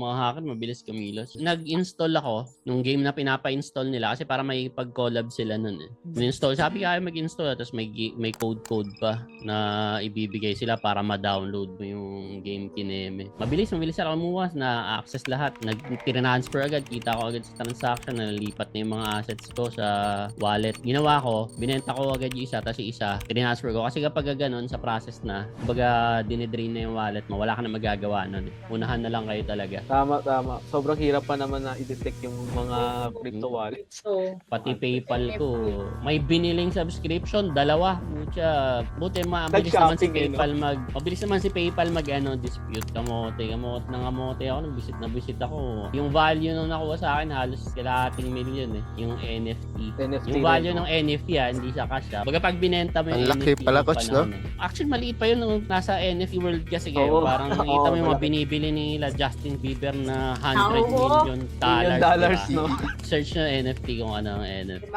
mga hacker, mabilis kumilos. Nag-install ako nung game na pinapa-install nila kasi para may pag-collab sila nun eh. Install, sabi kaya mag-install tapos may code pa na ibibigay sila para ma-download mo yung game kineme. Mabilis ako kumuha, na access lahat. Nag-transfer agad, kita ko agad sa transaction, nalipat na yung mga assets ko sa wallet. Ginawa ko, binenta ko agad yung isa, tapos yung isa, transfer ko. Kasi kapag gano'n sa process na, baga dinidrain na yung wallet mo, wala ka na magagawa nun. Unahan na lang kayo talaga. Tama. Sobrang hirap pa naman na i-detect yung mga crypto wallets. Pati PayPal ko, may biniling subscription, 2. Buti mabilis naman si PayPal mabilis naman si PayPal dispute. Kamote ako, nabisit ako. Yung value nung nakuha sa akin, halos kalahating million eh. Yung NFT. Yung value ng NFT hindi siya cash Baga pag binenta mo yung Ang laki NFT pala, coach, no? Actually, maliit pa yun nung nasa NFT world kasi kayo. Parang nakita mo yung mga binibili nila Justin Bieber na $100 million. $1 million, no? Search na NFT kung ano ang NFT.